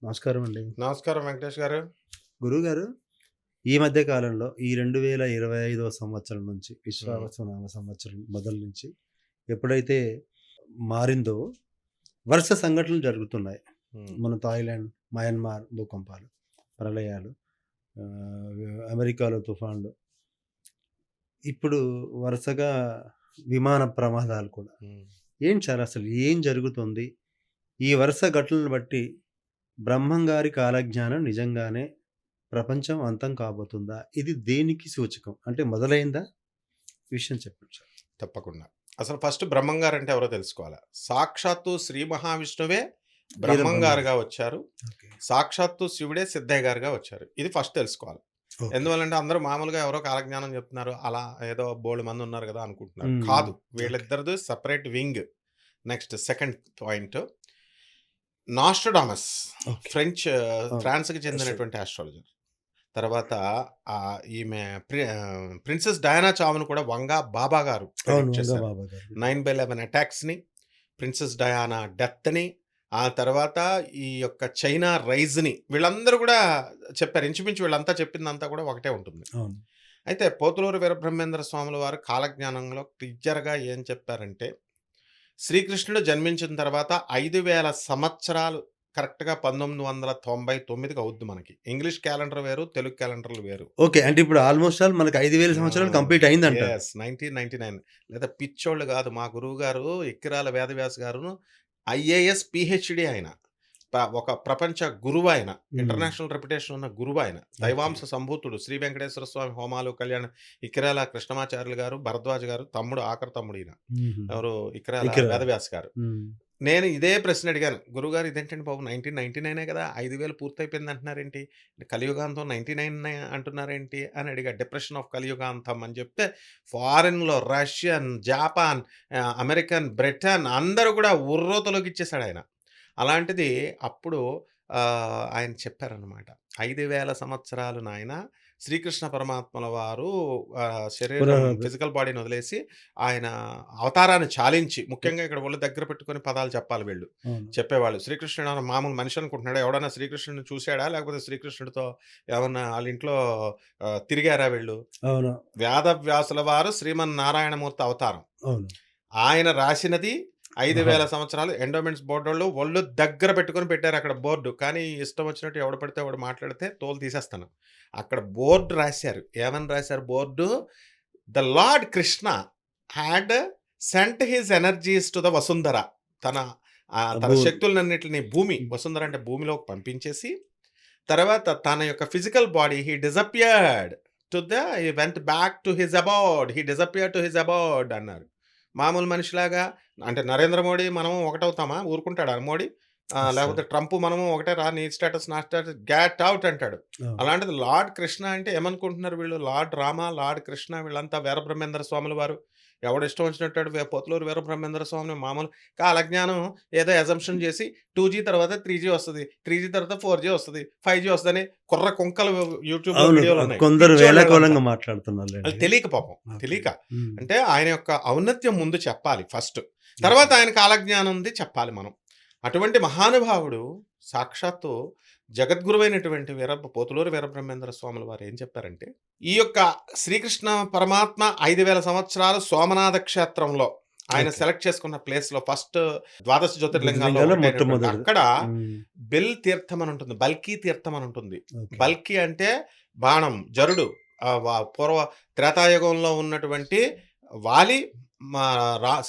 నమస్కారం అండి. నమస్కారం వెంకటేష్ గారు. గురువుగారు, ఈ మధ్య కాలంలో ఈ 2025వ సంవత్సరం నుంచి హ్మ్. విశ్వావసునామ సంవత్సరం మొదలు నుంచి ఎప్పుడైతే మారిందో వరుస సంఘటనలు జరుగుతున్నాయి. హ్మ్. మన థాయిలాండ్, మయన్మార్ భూకంపాలు, ప్రళయాలు, అమెరికాలో తుఫాన్లు, ఇప్పుడు వరుసగా విమాన ప్రమాదాలు కూడా. హ్మ్. ఏంటి సార్ అసలు ఏం జరుగుతుంది? ఈ వరుస ఘటనలను బట్టి బ్రహ్మం గారి కాలజ్ఞానం నిజంగానే ప్రపంచం అంతం కాబోతుందా? ఇది దేనికి సూచకం? అంటే మొదలైందా? విషయం చెప్పండి సార్. తప్పకుండా. అసలు ఫస్ట్ బ్రహ్మంగారంటే ఎవరో తెలుసుకోవాలా. సాక్షాత్తు శ్రీ మహావిష్ణువే వీరబ్రహ్మం. బ్రహ్మంగారుగా వచ్చారు. ఓకే. సాక్షాత్తు శివుడే సిద్ధయ్య గారుగా వచ్చారు. ఇది ఫస్ట్ తెలుసుకోవాలి. ఓకే. ఎందువల్లంటే అందరూ మామూలుగా ఎవరో కాలజ్ఞానం చెప్తున్నారు. అలా ఏదో బోలెడు ఉన్నారు గదా! అనుకుంటున్నారు. హ్మ్. కాదు. ఓకే. వీళ్ళిద్దరిది separate wing. Next second point Nostradamus okay. అవును. ఫ్రాన్స్‌కి అసలు చెందినటువంటి ఆస్ట్రాలజర్. తర్వాత ఈమె ప్రిన్సెస్ డయానా చావును కూడా వంగా బాబా గారు అవును. ప్రెడిక్ట్ వంగ చేశారు. బాబా గారు. 9/11 అటాక్స్‌ని, ప్రిన్సెస్ డయానా డెత్‌ని, ఆ తర్వాత ఈ యొక్క చైనా రైజ్‌ని వీళ్ళందరూ కూడా చెప్పారు. ఇంచుమించు వీళ్ళంతా చెప్పిందంతా కూడా ఒకటే ఉంటుంది. అవును. అయితే పోతులూరి వీరబ్రహ్మేంద్ర స్వాముల వారు కాలజ్ఞానంలో క్లియర్‌గా ఏం చెప్పారంటే, శ్రీకృష్ణుడు జన్మించిన తర్వాత 5000 సంవత్సరాలు కరెక్ట్‌గా 1999కి అవుద్ది మనకి. ఇంగ్లీష్ క్యాలెండర్ వేరు, తెలుగు క్యాలెండర్‌లు వేరు. ఓకే. అంటే ఇప్పుడు ఆల్‌మోస్ట్ ఆల్ మనకు 5000 ఆ! సంవత్సరాలు కంప్లీట్ అయిందంటారు. యెస్. 1999 లేదా పిచ్చోళ్ళు గాదు. మా గురువుగారు ఎక్కిరాల వేదవ్యాస్ గారును ఐఏఎస్, పీహెచ్‌డీ ఆయన. ఒక ప్రపంచ గురువాయన. హ్మ్. ఇంటర్నేషనల్ రెప్యుటేషన్ ఉన్న గురువాయన. ఓకే. దైవాంశ సంభూతుడు. శ్రీ వెంకటేశ్వర స్వామి హోమాలు, కళ్యాణ ఇక్కిరాల కృష్ణమాచార్యులు గారు, భరద్వాజ్ గారు తమ్ముడు, ఆఖరి తమ్ముడు ఈయన. హుహు. ఎవరు ఇక్కిరాల ఎకిరాల. వేదవ్యాస్ గారు. హ్మ్. నేను ఇదే ప్రశ్న అడిగాను. గురువుగారు ఇదేంటండి బాబు 1999 కదా! 5000 పూర్తయిపోయింది అంటున్నారేంటి? కలియుగాంతం 99 అంటున్నారేంటి? అని అడిగా. డిప్రెషన్ ఆఫ్ కలియుగాంతం అని చెప్తే ఫారిన్‌లో రష్యన్, జపాన్, అమెరికన్, బ్రిటన్ అందరూ కూడా ఉర్రూతలోకిచ్చేసాడాయన. అలాంటిది అప్పుడు ఆయన చెప్పారనమాట. 5000 సంవత్సరాలు నాయనా శ్రీకృష్ణ పరమాత్మల వారు శరీరం పునరావృ ఫిజికల్ బాడీని వదిలేసి ఆయన అవతారాన్ని చాలించి ముఖ్యంగా ఇక్కడ ఒళ్ళు దగ్గర పెట్టుకొని పదాలు చెప్పాలి వీళ్ళు. అవును. చెప్పేవాళ్ళు. శ్రీకృష్ణుడు ఏమన్నా మామూలు మనిషి అనుకుంటున్నాడా? ఎవడన్నా శ్రీకృష్ణుడిని చూసాడా? లేకపోతే శ్రీకృష్ణుడితో ఏమన్నా ఆళ్ళ ఇంట్లో తిరిగారా వీళ్ళు? అవును. వేదవ్యాసుల వారు శ్రీమన్నారాయణమూర్తి అవతారం. అవును. ఆయన రాసినది ఆహా! 5000 సంవత్సరాలు ఎండోమెంట్స్ బోర్డోళ్ళు ఒళ్ళు దగ్గర పెట్టుకొని పెట్టారక్కడ బోర్డు. కానీ ఇష్టం వచ్చినట్టు ఎవడు పడితే వాడు మాట్లాడితే తోలు తీసేస్తాను. అక్కడ బోర్డ్ రాశారు. ఏమని రాశారు board? The Lord Krishna had sent his energies to the Vasundhara. తన తన అబ్బో! శక్తులన్నిటిని వసుంధర అంటే భూమిలోకి పంపించేసి, తర్వాత తన యొక్క physical body he went back to his అబోర్డ్. He disappeared to his అబోర్డ్ అన్నారు. మామూలు మనిషిలాగా అంటే నరేంద్ర మోడీ మనము ఒకటవుతామా? ఊరుకుంటాడా మోడీ? లేకపోతే అస్సలు. ట్రంప్ మనము ఒకటే రా నీ స్టేటస్ నా స్టేటస్ గెట్ ఔట్ అంటాడు. అవును. అలాంటిది లార్డ్ కృష్ణ అంటే ఏమనుకుంటున్నారు వీళ్ళు? లార్డ్ రామ, లార్డ్ కృష్ణ వీళ్ళంతా వీరబ్రహ్మేంద్ర స్వాముల వారు. ఎవడిష్టం వచ్చినట్టు పొతులూరు వీరబ్రహ్మేంద్ర స్వామిని మామూలు కాలజ్ఞానం ఏదో అజంప్షన్ చేసి 2జీ తర్వాత 3జీ వస్తది. 3జీ తర్వాత 4జీ వస్తది. 5జీ వస్తదని కుర్ర కుంకలు యూట్యూబ్‌లో అవును. వీడియోలున్నాయి. కొందరు పిచ్చోళ్ళీళ్ళంతా. వేళాకోళంగా అది మాట్లాడుతున్నారులెండి. తెలియక పాపం. ఓకే. తెలియక. హ్మ్. అంటే ఆయన యొక్క ఔన్నత్యం ముందు చెప్పాలి ఫస్ట్. ఓకే. తర్వాత ఆయన కాలజ్ఞానంది చెప్పాలి మనం. అటువంటి మహానుభావుడు సాక్షాత్తు జగద్గురువైనటువంటి పోతులూరి వీరబ్రహ్మేంద్ర స్వాముల వారు ఏం చెప్పారంటే, ఈ యొక్క శ్రీకృష్ణ పరమాత్మ 5000 సంవత్సరాలు సోమనాథ క్షేత్రంలో ఆయన ఓకే. సెలెక్ట్ చేసుకున్న ప్లేస్‌లో ఫస్ట్ ద్వాదశ జ్యోతిర్లింగాల్లో జ్యోతిర్లింగాల్లో ఒకటైనటువంటి మొట్టమొదటిది. అక్కడ హ్మ్. బెల్ తీర్థం అని ఉంటుంది. బల్కీ తీర్థం అని ఉంటుంది. ఓకే. బల్కీ అంటే బాణం, జరుడు. పూర్వ త్రేతాయుగంలో ఉన్నటువంటి వాలి మా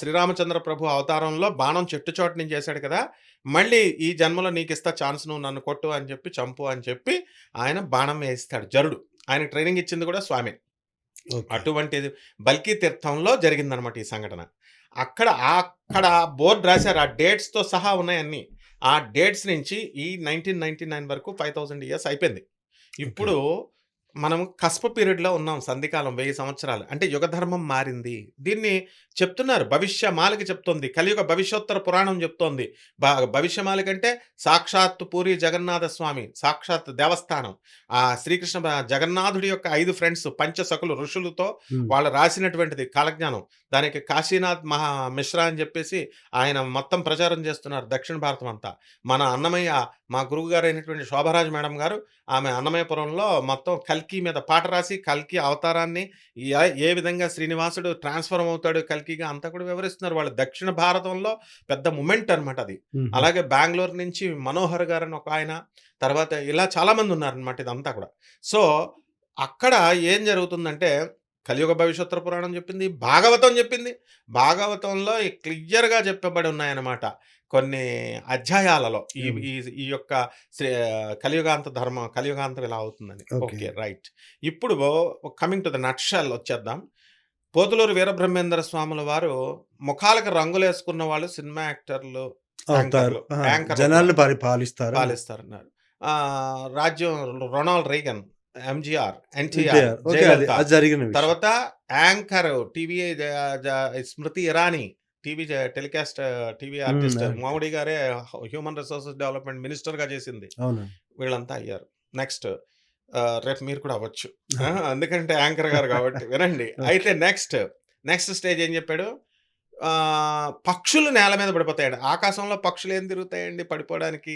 శ్రీరామచంద్ర ప్రభు అవతారంలో బాణం చెట్టు చోట నుంచి చేశాడు కదా! మళ్ళీ ఈ జన్మలో నీకిస్తా ఛాన్స్ నువ్వు నన్ను కొట్టు అని చెప్పి, చంపు అని చెప్పి ఆయన బాణం వేయిస్తాడు జరుడు. ఆయనకి ట్రైనింగ్ ఇచ్చింది కూడా స్వామే. ఓకే. అటువంటిది బల్కీ తీర్థంలో జరిగిందనమాట ఈ సంఘటన. అక్కడ బోర్డ్ రాసారు. ఆ డేట్స్‌తో సహా ఉన్నాయన్నీ. ఆ డేట్స్ నుంచి ఈ 1999 వరకు 5000 ఇయర్స్ అయిపోయింది. ఓకే. ఇప్పుడు మనం కస్ప్ పీరియడ్‌లో ఉన్నాం. సంధికాలం 1000 సంవత్సరాలు. అంటే యుగ ధర్మం మారింది. దీన్ని చెప్తున్నారు. భవిష్యమాలిక చెప్తోంది. కలియుగ భవిష్యోత్తర పురాణం చెప్తోంది. భవిష్యమాలిక అంటే సాక్షాత్తు పూరి జగన్నాథ స్వామి, సాక్షాత్ దేవస్థానం. శ్రీకృష్ణ జగన్నాథుడి యొక్క 5 ఫ్రెండ్స్ పంచసఖులు ఋషులతో హ్మ్. వాళ్ళు రాసినటువంటిది కాలజ్ఞానం. దానికి కాశీనాథ్ మిశ్రా అని చెప్పేసి ఆయన మొత్తం ప్రచారం చేస్తున్నారు దక్షిణ భారతం అంతా. మన అన్నమయ్య మా గురువుగారైనటువంటి శోభరాజ్ మేడం గారు ఆమె అన్నమయ్యపురంలో మొత్తం కల్కి మీద పాట రాసి, కల్కి అవతారాన్ని ఏ విధంగా శ్రీనివాసుడు ట్రాన్స్‌ఫార్మ్ అవుతాడు కల్కిగా అంతా కూడా వివరిస్తున్నారు. వాళ్ళు దక్షిణ భారతంలో పెద్ద మూమెంట్ అనమాట అది. హుహు. అలాగే బెంగుళూరు నుంచి మనోహర్ గారని ఒకాయన, తర్వాత ఇలా చాలామంది ఉన్నారనమాట ఇదంతా కూడా. సో, అక్కడ ఏం జరుగుతుందంటే కలియుగ భవిష్యోత్తర పురాణం చెప్పింది, భాగవతం చెప్పింది. భాగవతంలో క్లియర్‌గా చెప్పబడి ఉన్నాయన్నమాట. కొన్ని అధ్యాయాలలో ఈ హ్మ్. ఈ ఈ యొక్క కలియుగాంతం ఇలా అవుతుందని. ఓకే. ఓకే. రైట్. ఇప్పుడు కమింగ్ టు ద నట్‌షెల్ వచ్చేద్దాం. పోతులూరి వీరబ్రహ్మేంద్ర స్వాముల వారు ముఖాలకు రంగులేసుకున్న వాళ్ళు సినిమా యాక్టర్లు, అవుతారు. యాంకర్లు, ఆహా! యాంకర్లు కూడా జనాల్ని పాలిస్తారా? పాలిస్తారన్నారు. రాజ్యం Ronald Reagan, MGR, NTR, NTR. Okay. అది జయలలిత. అది జరిగిన విషయం. తర్వాత యాంకర్ టీవీ జ జ స్మృతి ఇరానీ టెలికాస్ట్ టీవీ హ్మ్. ఆర్టిస్ట్. అవును. మోడీ గారే హ్యూమన్ రిసోర్సెస్ డెవలప్‌మెంట్ మినిస్టర్‌గా చేసింది. అవును. వీళ్ళంతా అయ్యారు. నెక్స్ట్ రేపు మీరు కూడా అవ్వచ్చు. ఎందుకంటే యాంకర్ గారు కాబట్టి వినండి. ఓకే. అయితే నెక్స్ట్ స్టేజ్ ఏం చెప్పాడు? పక్షులు నేల మీద పడిపోతాయండి. ఆకాశంలో పక్షులు ఏం తిరుగుతాయండి పడిపోవడానికి?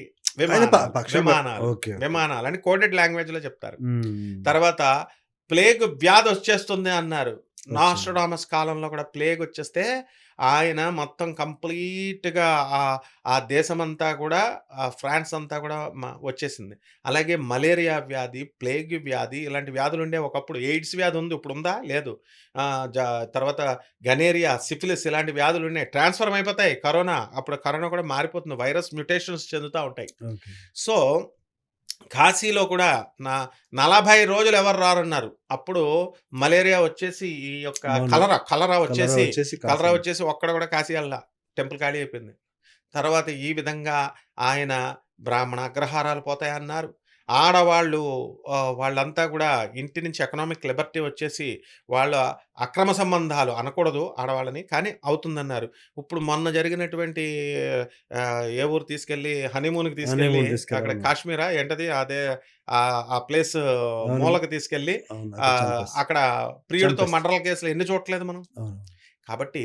ఆయన పక్షులు విమానాలు. ఓకే. ఓకే. విమానాలు అని కోడెడ్ లాంగ్వేజ్‌లో చెప్తారు. హ్మ్. తర్వాత ప్లేగ్ వ్యాధి వచ్చేస్తుంది అన్నారు. వచ్చింది. నాస్ట్రాడామస్ కాలంలో కూడా ప్లేగ్ వచ్చేస్తే ఆయన మొత్తం కంప్లీట్‌గా ఆ దేశమంతా కూడా ఫ్రాన్స్ అంతా కూడా వచ్చేసింది. అలాగే మలేరియా వ్యాధి, ప్లేగ్ వ్యాధి ఇలాంటి వ్యాధులుండేవి ఒకప్పుడు. ఎయిడ్స్ వ్యాధి ఉంది. ఇప్పుడుందా? లేదు. ఆహ్, జ తర్వాత గనేరియా, సిఫిలిస్ ఇలాంటి వ్యాధులున్నాయి. ట్రాన్స్‌ఫార్మ్ అయిపోతాయి కరోనా. అప్పుడు కరోనా కూడా మారిపోతుంది. వైరస్ మ్యుటేషన్స్ చెందుతా ఉంటాయి. ఓకే. సో, కాశీలో కూడా 40 రోజులు ఎవరు రారన్నారు. అప్పుడు మలేరియా వచ్చేసి ఈ యొక్క అవును. కలరా కలరా వచ్చేసి వచ్చేసి కాశీ ఒక్కడ కూడా కాశీ ఎళ్ళలా. టెంపుల్ ఖాళీ అయిపోయింది. తర్వాత ఈ విధంగా ఆయన బ్రాహ్మణ అగ్రహారాలు పోతాయన్నారు. ఆడవాళ్ళు వాళ్ళంతా కూడా ఇంటి నుంచి ఎకనామిక్ లిబర్టీ వచ్చేసి వాళ్ళ అక్రమ సంబంధాలు అనకూడదు ఆడవాళ్ళని. కానీ అవుతుందన్నారు. ఇప్పుడు మొన్న జరిగినటువంటి ఏ ఊరు తీసుకెళ్ళి హనీమూన్‌కి తీసుకెళ్ళి హనీమూన్ అక్కడ తీసుకెళ్ళాము. కాశ్మీరా ఏంటది అదే ఆ ప్లేస్ అవును. మూలకి తీసుకెళ్ళి అవును. అక్కడ చంపేస్తారు. అక్కడ ప్రియుడితో చంపేస్తారు. మర్డర్‌ల కేసులు ఎన్ని చూడట్లేదు మనం. అవును. కాబట్టి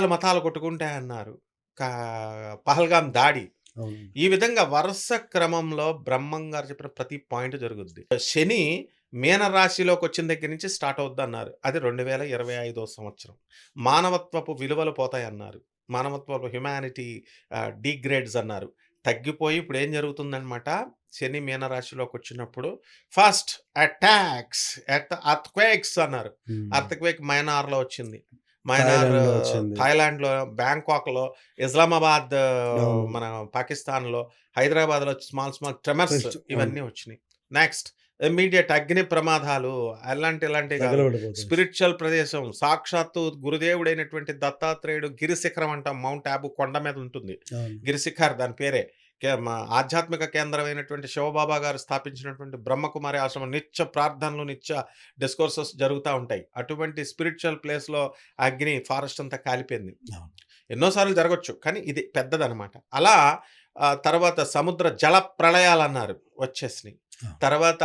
మతాలు కొట్టుకుంటాయన్నారు. కా పహల్గామ్ దాడి. అవును. ఈ విధంగా వరుస క్రమంలో బ్రహ్మం గారు చెప్పిన ప్రతి పాయింట్ జరుగుద్ది. శని మీన రాశిలోకొచ్చిన దగ్గర నుంచి స్టార్ట్ అవుద్దన్నారు. అది 2025 సంవత్సరం. మానవత్వపు విలువలు పోతాయన్నారు. మానవత్వపు హ్యుమానిటీ డీగ్రేడ్స్ అన్నారు. తగ్గిపోయి ఇప్పుడేం జరుగుతుందనమాట, శని మీన రాశిలోకొచ్చినప్పుడు first attacks at the earthquakes అన్నారు. హ్మ్. ఎర్త్‌క్వేక్ మయనార్‌లో వచ్చింది. మయనార్ థాయిలాండ్‌లో వచ్చింది. థాయిలాండ్‌లో, బ్యాంకాక్‌లో, ఇస్లామాబాద్ అవును. మన పాకిస్తాన్‌లో, హైదరాబాద్‌లో స్మాల్ ట్రెమర్స్ ఫస్ట్ అవును. ఇవన్నీ వచ్చినాయి. నెక్స్ట్ ఇమ్మీడియేట్ అగ్ని ప్రమాదాలు ఇలాంటివి కాదు. తగలబడిపోతుంది. స్పిరిచ్యువల్ ప్రదేశం సాక్షాత్తు గురుదేవుడైనటువంటి దత్తాత్రేయుడు గిరిశిఖరం అంటాం. మౌంట్ ఆబు కొండ మీద ఉంటుంది. అవును. గిరిశిఖర్ దాని పేరే. ఆధ్యాత్మిక కేంద్రమైనటువంటి శివబాబా గారు స్థాపించినటువంటి బ్రహ్మకుమారి ఆశ్రమం నిత్య ప్రార్థనలు, నిత్య డిస్కోర్సెస్ జరుగుతా ఉంటాయి. అటువంటి స్పిరిచ్యువల్ ప్లేస్‌లో అగ్ని ఫారెస్ట్ అంతా కాలిపోయింది. అవును. ఎన్నో సార్లు జరగొచ్చు. కానీ ఇది పెద్దదనమాట. అలా తర్వాత సముద్ర జల ప్రళయాలన్నారు వచ్చేసినియి. ఆ! తర్వాత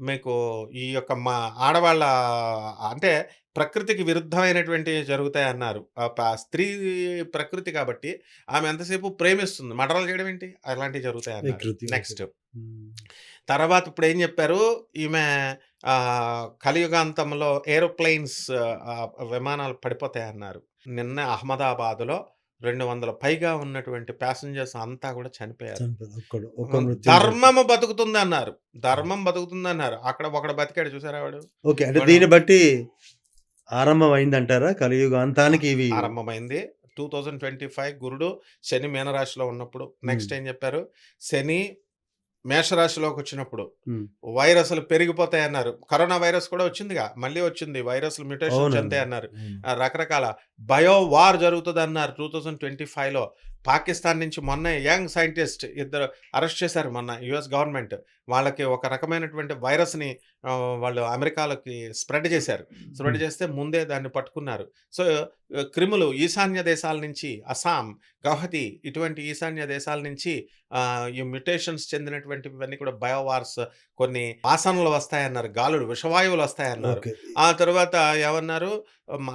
మీకు ఈ యొక్క ఆడవాళ్ళ అంటే ప్రకృతికి విరుద్ధమైనటువంటివి జరుగుతాయన్నారు. స్త్రీ ప్రకృతి కాబట్టి ఆమె ఎంతసేపు ప్రేమిస్తుంది. మర్డర్‌లు చేయడం ఏంటి? అలాంటివి జరుగుతాయన్నారు. వికృతి. ఓకే. నెక్స్ట్ హ్మ్. తర్వాత ఇప్పుడేం చెప్పారు, ఈమె కలియుగాంతంలో ఏరోప్లేన్స్ విమానాలు పడిపోతాయన్నారు. నిన్న అహ్మదాబాద్‌లో 200 పైగా ఉన్నటువంటి ప్యాసింజర్స్ అంతా కూడా చనిపోయారు. చనిపోయారు. ఒక్క మృత్యుంజయ. ధర్మము బతుకుతుందన్నారు. ధర్మం బతుకుతుందన్నారు. అక్కడ ఒకడు బతికాడు చూసారా వాడు? ఓకే. అంటే వాడు దీన్ని బట్టి ఆరంభమైందంటారా? కలియుగాంతానికి ఇవి ఆరంభమైంది. 2025 గురుడు శని మీనరాశిలో ఉన్నప్పుడు. హ్మ్. నెక్స్ట్ ఏం చెప్పారు? శని మేషరాశిలోకొచ్చినప్పుడు హ్మ్. వైరస్‌లు పెరిగిపోతాయన్నారు. కరోనా వైరస్ కూడా వచ్చిందిగా. మళ్ళీ వచ్చింది. వైరస్‌లు మ్యుటేషన్ అవునండి. చెందాయన్నారు. అవును. రకరకాల బయో వార్ జరుగుతదన్నారు 2025లో. పాకిస్తాన్ నుంచి మొన్నే యంగ్ సైంటిస్ట్ ఇద్దరు అరెస్ట్ చేశారు మొన్న యూఎస్ గవర్నమెంట్. వాళ్ళకి ఒక రకమైనటువంటి వైరస్‌ని వాళ్ళు అమెరికాలోకి స్ప్రెడ్ చేశారు. స్ప్రెడ్ హ్మ్. చేస్తే ముందే దాన్ని పట్టుకున్నారు. సో, క్రిములు ఈశాన్య దేశాల నుంచి అస్సాం, గౌహతి ఇటువంటి ఈశాన్య దేశాల నుంచి ఈ మ్యుటేషన్స్ చెందినటువంటివన్నీ కూడా బయోవార్స్ కొన్ని వాసనలు వస్తాయన్నారు. గాలులు విషవాయువులు వస్తాయన్నారు. ఓకే. ఆ తరువాత ఏమన్నారు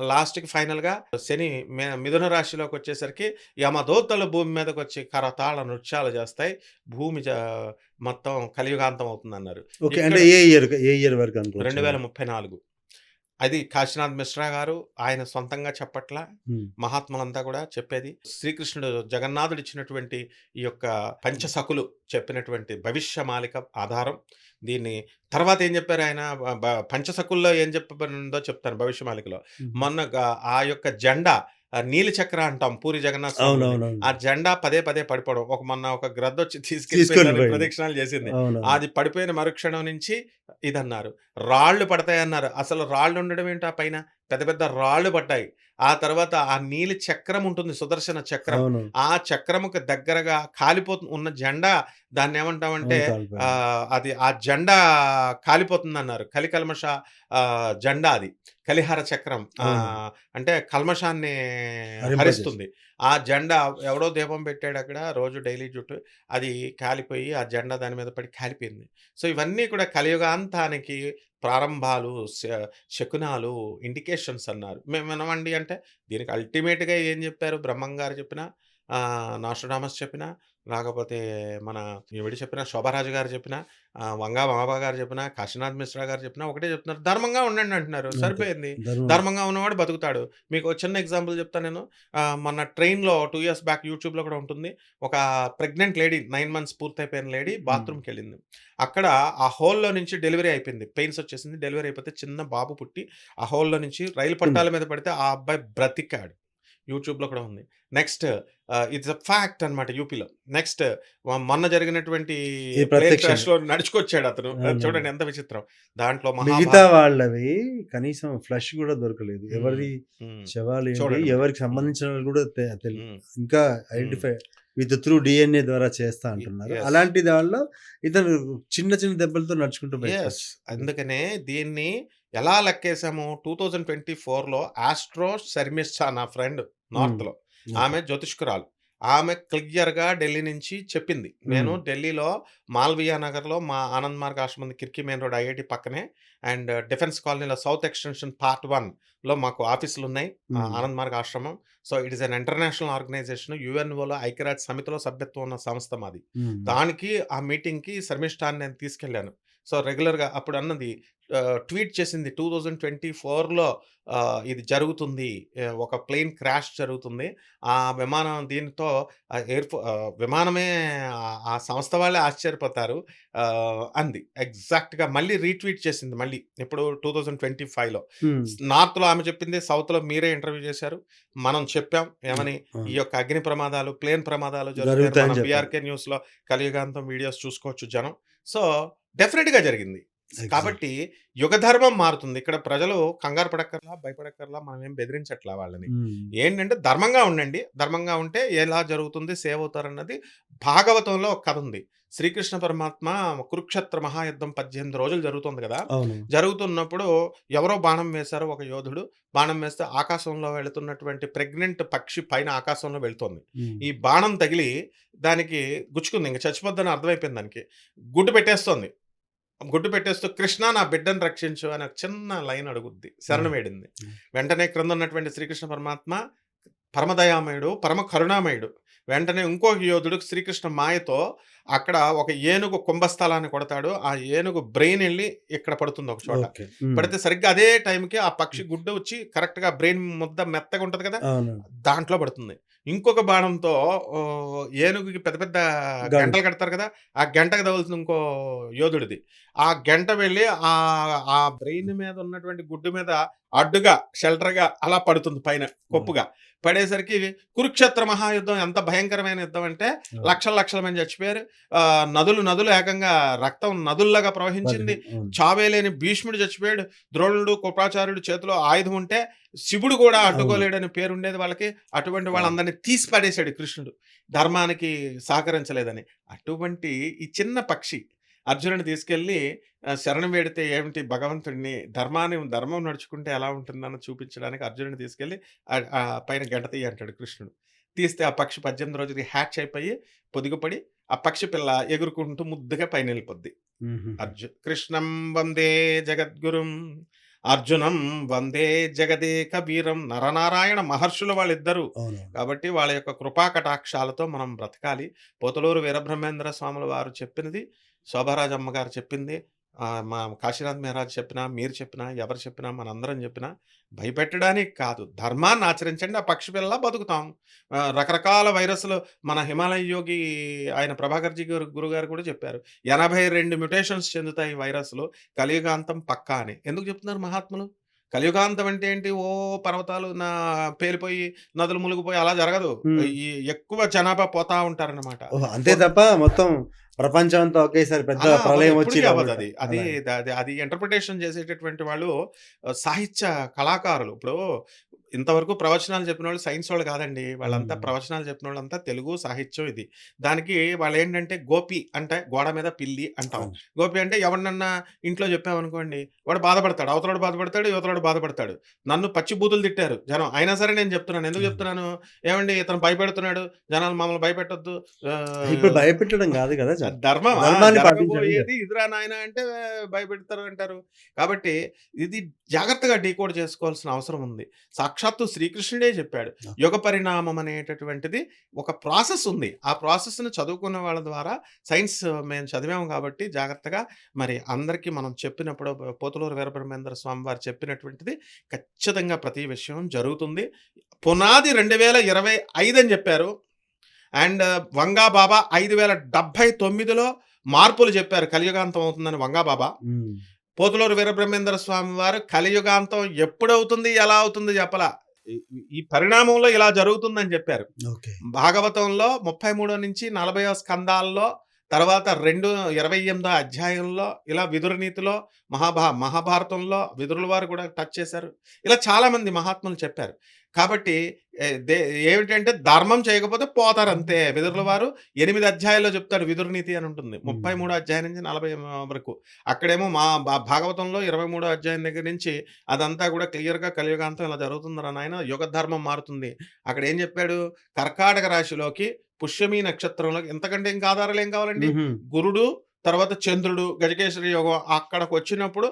లాస్ట్‌కి ఫైనల్‌గా శని మిథున రాశిలోకొచ్చేసరికి యమదూతలు భూమి మీదకొచ్చి కరతాళ నృత్యాలు చేస్తాయి. భూమి మొత్తం కలియుగాంతం అవుతుందన్నారు. ఓకే. అంటే ఇక్కడ ఏ ఇయర్ వరకు అనుకోవచ్చండి? 2034 అది కాశీనాథ్ మిశ్రా గారు ఆయన సొంతంగా చెప్పట్లా. హ్మ్. మహాత్ములంతా కూడా చెప్పేది. శ్రీకృష్ణుడు జగన్నాథుడు ఇచ్చినటువంటి ఈ యొక్క పంచసఖులు చెప్పినటువంటి భవిష్యమాలిక ఆధారం. దీన్ని తర్వాత ఏం చెప్పారు ఆయన పంచసఖుల్లో ఏం చెప్పబడిందో చెప్తాను భవిష్యమాలికలో. హుహు. మొన్న ఆ యొక్క జెండా నీలి చక్ర అంటాం పూరి జగన్నాథ స్వామిది. అవునవునవును. ఆ జెండా పదే పదే పడిపోవడం. మొన్న ఒక గ్రద్దొచ్చి తీసుకొని తీసుకెళ్ళిపోయిందని పోయింది. ప్రదక్షిణాలు చేసింది. అవునవును. అది పడిపోయిన మరుక్షణం నుంచి ఇదన్నారు. రాళ్ళు పడతాయన్నారు. అసలు రాళ్ళు ఉండడం ఏంటి ఆ పైన? పెద్ద పెద్ద రాళ్ళు పడ్డాయి. ఆ తర్వాత ఆ నీలి చక్రం ఉంటుంది సుదర్శన చక్రం. అవును. ఆ చక్రముకి దగ్గరగా ఉన్న జెండా దాన్నేమంటామంటే అవును. కాలిపోయింది. అది ఆ జెండా కాలిపోతుందన్నారు. కలికల్మష జెండా అది. కలిహార చక్రం. అవును. అంటే కల్మషాన్ని హరింపజేసింది. హరిస్తుంది. ఆ జెండా ఎవడో దీపం పెట్టాడక్కడ రోజు డైలీ చుట్టూ. అది కాలిపోయి ఆ జెండా దాని మీద పడి కాలిపోయింది. సో, ఇవన్నీ కూడా కలియుగాంతానికి ప్రారంభాలు, శకునాలు, ఇండికేషన్స్ అన్నారు. మేము వినమండి అంటే దీనికి అల్టిమేట్‌గా ఏం చెప్పారు బ్రహ్మం గారు చెప్పినా, నాస్ట్రాడామస్ చెప్పినా, లేకపోతే మన ఈవిడ చెప్పినా, శోభారాజు గారు చెప్పినా, వంగా మాబా గారు చెప్పినా, కాశీనాథ్ మిశ్రా గారు చెప్పినా ఒకటే చెప్తున్నారు. ధర్మంగా ఉండండి అంటున్నారు. అంతే. సరిపోయింది. ధర్మం. ధర్మంగా ఉన్నవాడు బతుకుతాడు. మీకు చిన్న ఎగ్జాంపుల్ చెప్తాను నేను. మొన్న ట్రైన్‌లో 2 ఇయర్స్ బ్యాక్ యూట్యూబ్‌లో కూడా ఉంటుంది. ఒక ప్రెగ్నెంట్ లేడీ 9 మంత్స్ పూర్తయిపోయిన లేడీ హ్మ్. బాత్రూమ్‌కెళ్ళింది. అక్కడ ఆ హోల్‌లో నుంచి డెలివరీ అయిపోయింది. పెయిన్స్ వచ్చేసింది. డెలివరీ అయిపోతే చిన్న బాబు పుట్టి ఆ హోల్‌లో నుంచి రైలు ఉంది. పట్టాల మీద పడితే ఆ అబ్బాయి బ్రతికాడు. యూట్యూబ్‌లో కూడా ఉంది. నెక్స్ట్ ఇట్స్ ఎ ఫ్యాక్ట్ అన్నమాట యూపీలో. నెక్స్ట్ మొన్న జరిగినటువంటి ఇది ప్లేన్ ప్రత్యక్షంగా. క్రాష్‌లో నడుచుకొచ్చాడతను. అవునవును. చూడండి ఎంత విచిత్రం. దాంట్లో మిగతా వాళ్ళవి కనీసం ఫ్లష్ గూడా దొరకలేదు. హ్మ్. ఎవరిది హ్మ్. శవాలేంటి, చూడండి మరి. ఎవరికి హ్మ్. సంబంధించిన వాళ్ళు గూడా తెలీదు. హ్మ్. ఇంకా హ్మ్. ఐడెంటిఫై త్రూ డీఎన్ఏ ద్వారా చేస్తా అంటున్నారు. యెస్. అలాంటి దానిలో ఇతను చిన్న చిన్న దెబ్బలతో నడుచుకుంటూ యెస్. బయటకొచ్చాడు. అందుకనే దీన్ని ఎలా లెక్కేసాము 2024లో ఆస్ట్రో శర్మిష్ఠా నా ఫ్రెండ్ హ్మ్. నార్త్‌లో. ఓకే. ఆమె జ్యోతిష్కురాలు. ఆమె క్లియర్‌గా ఢిల్లీ నుంచి చెప్పింది. నేను హ్మ్. ఢిల్లీలో మాల్వియా నగర్‌లో మా ఆనంద్ మార్గ్ ఆశ్రమం ఉంది. కిర్కీ మెయిన్ రోడ్ ఐఐటీ పక్కనే అండ్ డిఫెన్స్ కాలనీలో సౌత్ ఎక్స్‌టెన్షన్ పార్ట్ 1లో మాకు ఆఫీసులున్నాయి. హ్మ్. ఆనంద్ మార్గ్ ఆశ్రమం. So, it is an international organisation. యూఎన్ఓలో ఐక్యరాజ్య సమితిలో సభ్యత్వం ఉన్న సంస్థ మాది. హ్మ్. దానికి ఆ మీటింగ్‌కి శర్మిష్ఠాని నేను తీసుకెళ్ళాను. సో, రెగ్యులర్‌గా అప్పుడన్నది ట్వీట్ చేసింది 2024లో ఇది జరుగుతుంది. ఒక ప్లేన్ క్రాష్ జరుగుతుంది. ఆ విమానం దీనితో విమానమే ఆ సంస్థ వాళ్ళే ఆశ్చర్యపోతారు అంది. ఎగ్జాక్ట్‌గా మళ్ళీ రీట్వీట్ చేసింది మళ్ళీ. ఎప్పుడు 2025లో. హ్మ్. నార్త్‌లో ఆమె చెప్పింది. సౌత్‌లో మీరే ఇంటర్వ్యూ చేశారు. మనం చెప్పాం. ఏమని? ఈ అవును. యొక్క అగ్ని ప్రమాదాలు, ప్లేన్ ప్రమాదాలు జరుగుతాయని జరుగుతాయని మనం చెప్పారు. బీఆర్‌కే న్యూస్‌లో కలియుగాంతం వీడియోస్ చూసుకోవచ్చు జనం. సో, డెఫినిట్‌గా జరిగింది. ఎగ్జాక్ట్. కాబట్టి యుగధర్మం మారుతుంది. ఇక్కడ ప్రజలు కంగారు పడక్కర్లా, భయపడక్కర్లా. మనమేం బెదిరించట్లా వాళ్ళని. హ్మ్. ఏంటంటే ధర్మంగా ఉండండి. ధర్మంగా ఉంటే ఎలా జరుగుతుంది, సేవ్ అవుతారన్నది భాగవతంలో ఒక కథ ఉంది. శ్రీకృష్ణ పరమాత్మ కురుక్షేత్ర మహాయుద్ధం 18 రోజులు జరుగుతుంది గదా! అవును. జరుగుతున్నప్పుడు ఎవరో బాణం వేశారు ఒక యోధుడు. బాణం వేస్తే ఆకాశంలో వెళుతున్నటువంటి ప్రెగ్నెంట్ పక్షి పైన ఆకాశంలో వెళ్తోంది. హ్మ్. ఈ బాణం తగిలి దానికి గుచ్చుకుంది. ఇంక చచ్చిపోద్దని అర్థమైపోయింది దానికి. గుడ్డు పెట్టేస్తోంది. గుడ్డు పెట్టేస్తూ "కృష్ణ నా బిడ్డని రక్షించు" అని ఒక చిన్న లైన్ అడుగుద్ది. శరణు హ్మ్. వేడింది. హ్మ్. వెంటనే క్రిందున్నటువంటి శ్రీకృష్ణ పరమాత్మ పరమదయామయుడు, పరమ కరుణామయుడు. వెంటనే ఇంకొక యోధుడు శ్రీకృష్ణ మాయతో అక్కడ ఒక ఏనుగు కుంభస్థలాన్ని కొడతాడు. ఆ ఏనుగు బ్రెయిన్ ఎళ్లి ఇక్కడ పడుతుంది ఒక చోట. ఓకే. హ్మ్. పడితే సరిగ్గా అదే టైంకి ఆ పక్షి గుడ్డు వచ్చి కరెక్ట్‌గా బ్రెయిన్ ముద్ద మెత్తగా ఉంటది కదా! అవును. దాంట్లో పడుతుంది. ఇంకొక బాణంతో ఏనుగుకి పెద్ద పెద్ద గన్. గంటలు కడతారు కదా! ఆ గంటకు తగులుతుంది ఇంకో యోధుడిది. ఆ గంట వెళ్లి ఆ బ్రెయిన్ మీద ఉన్నటువంటి గుడ్డు మీద అడ్డుగా, షెల్టర్‌గా అలా పడుతుంది పైన హ్మ్. కొప్పుగా. పడేసరికి కురుక్షేత్ర మహాయుద్ధం ఎంత భయంకరమైన యుద్ధం అంటే అవును. లక్షల లక్షల మంది చచ్చిపోయారు. నదులు నదులు ఏకంగా రక్తం నదుల్లాగా ప్రవహించింది. అవును. చావే లేని భీష్ముడు చచ్చిపోయాడు. ద్రోణుడు, కృపాచార్యుడు చేతిలో ఆయుధం ఉంటే శివుడు కూడా అవును. అడ్డుకోలేడని పేరుండేది వాళ్ళకి. అటువంటి అవును. వాళ్ళందరిని తీసి పడేసాడు కృష్ణుడు. ధర్మానికి సహకరించలేదని. అటువంటి ఈ చిన్న పక్షి అర్జునుడిని తీసుకెళ్ళి శరణం వేడితే ఏమిటి భగవంతుడిని ధర్మం నడుచుకుంటే ఎలా ఉంటుందని చూపించడానికి అర్జునుడిని తీసుకెళ్ళి పైన గంట తీయి అంటాడు కృష్ణుడు. తీస్తే ఆ పక్షి 18 రోజులకి హ్యాచ్ అయిపోయి పొదిగుపడి ఆ పక్షి పిల్ల ఎగురుకుంటూ ముద్దుగా పైనెళ్ళిపోద్ది. హుహుహు. కృష్ణం వందే జగద్గురుం అర్జునం వందే జగదేక వీరం నరనారాయణ మహర్షులు వాళ్ళిద్దరూ. అవునవును. కాబట్టి వాళ్ళ యొక్క కృపా కటాక్షాలతో మనం బ్రతకాలి. పోతులూరు వీరబ్రహ్మేంద్ర స్వాముల వారు చెప్పినది, శోభారాజమ్మ గారు చెప్పింది, మా కాశీనాథ్ మహారాజ్ చెప్పినా, మీరు చెప్పినా, ఎవరు చెప్పినా, మనందరం చెప్పినా భయపెట్టడానికి కాదు. ధర్మాన్ని ఆచరించండి. ఆ పక్షి పిల్లలా బతుకుతాం. రకరకాల వైరస్‌లు మన హిమాలయ యోగి ఆయన ప్రభాకర్‌జీ గురుగారు కూడా చెప్పారు. 82 మ్యుటేషన్స్ చెందుతాయి వైరస్‌లు. కలియుగాంతం పక్కా అని. ఎందుకు చెప్తున్నారు మహాత్ములు? కలియుగాంతం అంటే ఏంటి? పర్వతాలు పేలిపోయి, నదులు మునిగిపోయి అలా జరగదు. హ్మ్. ఈ ఎక్కువ జనాభా పోతా ఉంటారనమాట. ఓహో! అంతే తప్ప మొత్తం ప్రపంచం అంతా ఒకేసారి పెద్ద అలా అవ్వదు. ప్రళయం వచ్చి ఎప్పటికి ఇలా అవ్వదది. అది అలాగే. అది ఇంటర్ప్రిటేషన్ చేసేటటువంటి వాళ్ళు సాహిత్య కళాకారులు. ఇప్పుడు ఇంతవరకు ప్రవచనాలు చెప్పినోళ్ళు సైన్సోళ్ళు కాదండి. వాళ్ళంతా హ్మ్. ప్రవచనాలు చెప్పినోళ్ళంతా తెలుగు సాహిత్యం ఇది. దానికి వాళ్ళేంటంటే గోపి అంటే గోడ మీద పిల్లి అంటాం. అవును. గోపి అంటే ఎవరినన్నా ఇంట్లో చెప్పామనుకోండి, వాడు బాధపడతాడు. అవతలోడు బాధపడతాడు, ఇవతలోడు బాధపడతాడు. నన్ను పచ్చి బూతులు తిట్టారు జనం. అయినా సరే నేను చెప్తున్నాను. ఎందుకు అవును. చెప్తున్నాను? ఏవండీ ఇతను భయపెడుతున్నాడు. జనాలు మమ్మల్ని భయపెట్టొద్దు. ఇప్పుడు ఆహ్ భయపెట్టడం గాదు గదా! ధర్మమా? ధర్మాన్ని పాటించండి జరగబోయేది చెప్తున్నా. ఇదిరా నాయనా అంటే భయపెడతారు అంటారు. కాబట్టి ఇది జాగ్రత్తగా డీకోడ్ చేసుకోవాల్సిన అవసరం ఉంది. సాక్షాత్తు శ్రీకృష్ణుడే చెప్పాడు. ఆ! యుగ పరిణామం అనేటటువంటిది ఒక ప్రాసెస్ ఉంది. ఆ ప్రాసెస్‌ని చదువుకున్న వాళ్ళ ద్వారా సైన్స్ మేము చదివాము కాబట్టి జాగ్రత్తగా మరి అందరికీ మనం చెప్పినప్పుడు పోతులూరు వీరబ్రహ్మేంద్ర స్వామి వారు చెప్పినటువంటిది ఖచ్చితంగా ప్రతి విషయం జరుగుతుంది. పునాది 2025 అని చెప్పారు. అండ్ వంగా బాబా 5079లో మార్పులు చెప్పారు. కలియుగాంతం అవుతుందని వంగా బాబా. హ్మ్. పోతులూరు వీరబ్రహ్మేంద్ర స్వామి వారు కలియుగాంతం ఎప్పుడవుతుంది, ఎలా అవుతుంది చెప్పలా. ఈ ఈ పరిణామంలో ఇలా జరుగుతుందని చెప్పారు. ఓకే. భాగవతంలో 33-40 స్కందాల్లో తర్వాత 28 అధ్యాయంలో ఇలా విదుర నీతిలో మహాభారతంలో విదురుల వారు కూడా టచ్ చేశారు. ఇలా చాలామంది మహాత్ములు చెప్పారు. కాబట్టి ఏ దే ఏమిటంటే ధర్మం చేయకపోతే పోతారంతే. విదురుల వారు 8 అధ్యాయాల్లో చెప్తాడు విదుర నీతి అని ఉంటుంది. హ్మ్. 33 అధ్యాయం నుంచి 40 వరకు. అక్కడేమో మా భాగవతంలో 23 అధ్యాయం దగ్గర నుంచి అదంతా కూడా క్లియర్‌గా కలియుగాంతం ఇలా జరుగుతుందిరా నాయన యుగ ధర్మం మారుతుంది. అక్కడేం చెప్పాడు? కర్కాటక రాశిలోకి పుష్యమి నక్షత్రంలోకి ఇంతకంటే ఇంకా ఆధారాలు ఏం కావాలండి? హుహు. గురుడు, తర్వాత చంద్రుడు, గజకేసరి యోగం అక్కడికొచ్చినప్పుడు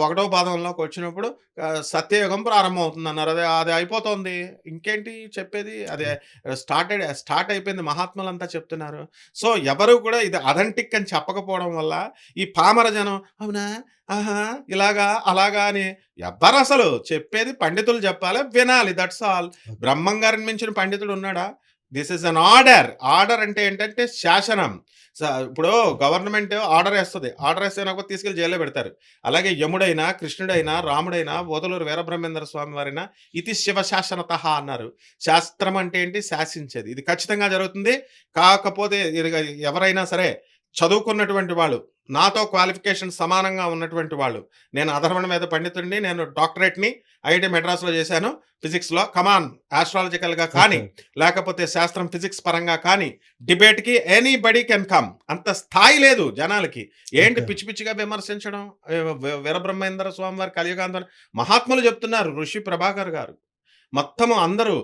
ఒకటో పాదంలోకొచ్చినప్పుడు సత్యయుగం ప్రారంభమవుతుందన్నారు. అది అది అయిపోతోంది. ఇంకేంటి చెప్పేది? అదే హ్మ్. స్టార్ట్ అయిపోయింది. మహాత్ములంతా చెప్తున్నారు. సో, ఎవరు కూడా ఇది అథెంటిక్ అని చెప్పకపోవడం వల్ల ఈ పామర జనం అవునా? ఆహా! ఇలాగా, అలాగా అని ఎవ్వరసలు చెప్పేది పండితులు చెప్పాలి. వినాలి. That's all. ఓకే. బ్రహ్మం గారిని మించిన పండితుడు ఉన్నాడా? This is an order. Order అంటే ఏంటంటే శాసనం. ఇప్పుడు గవర్నమెంట్ ఆర్డర్ ఏస్తది. ఆర్డర్ ఏస్తే వినకపోతే తీసుకెళ్ళి జైల్‌లో పెడతారు. అలాగే యముడైనా, కృష్ణుడైనా, రాముడైనా, పోతులూరు వీరబ్రహ్మేంద్ర స్వామి వారైనా ఇతి శివ శాసనతః అన్నారు. శాస్త్రం అంటే ఏంటి? శాసించేది. ఇది ఖచ్చితంగా జరుగుతుంది. కాకపోతే ఎవరైనా సరే చదువుకున్నటువంటి వాళ్ళు, నాతో క్వాలిఫికేషన్ సమానంగా ఉన్నటువంటి వాళ్ళు, నేను అధర్వణ వేద పండితుడిని, నేను డాక్టరేట్‌ని ఐఐటీ మద్రాస్‌లో చేశాను ఫిజిక్స్‌లో. కమాన్ ఆస్ట్రాలజికల్‌గా కానీ, ఓకే. లేకపోతే శాస్త్రం ఫిజిక్స్ పరంగా కానీ, డిబేట్‌కి ఎనీబడీ కెన్ కమ్. అంత స్థాయి లేదు జనాలకి. ఏంటి ఓకే. పిచ్చి పిచ్చిగా విమర్శించడం? వీరబ్రహ్మేంద్ర స్వామి వారి కలియుగాంతం మహాత్ములు చెప్తున్నారు. ఋషి ప్రభాకర్ గారు. మొత్తము అందరూ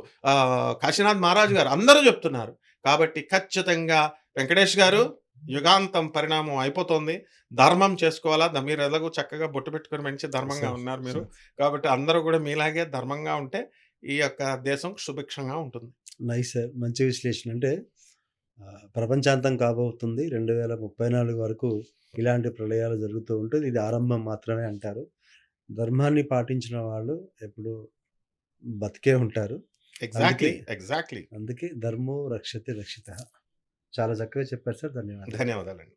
కాశీనాథ్ మహారాజ్ గారు అందరూ చెప్తున్నారు. కాబట్టి ఖచ్చితంగా వెంకటేష్ గారు యుగాంతం పరిణామం అయిపోతోంది. ధర్మం చేసుకోవాలా. మీరు ఎలాగో చక్కగా బొట్టు పెట్టుకొని మంచి ధర్మంగా షూర్. ఉన్నారు మీరు. షూర్. కాబట్టి అందరూ కూడా మీలాగే ధర్మంగా ఉంటే ఈ యొక్క దేశం సుభిక్షంగా ఉంటుంది. Nice sir. మంచి విశ్లేషణ. అంటే ప్రపంచాంతం కాబోతుంది. 2034 వరకు ఇలాంటి ప్రళయాలు జరుగుతూ ఉంటుంది. ఇది ఆరంభం మాత్రమే అంటారు. ధర్మాన్ని పాటించిన వాళ్ళు ఎప్పుడూ బతికే ఉంటారు. అందుకే ఎగ్జాక్ట్‌లీ. అందుకే ధర్మో రక్షతే రక్షితః. చాలా చక్కగా చెప్పారు సార్. ధన్యవాదాలు. ధన్యవాదాలండి.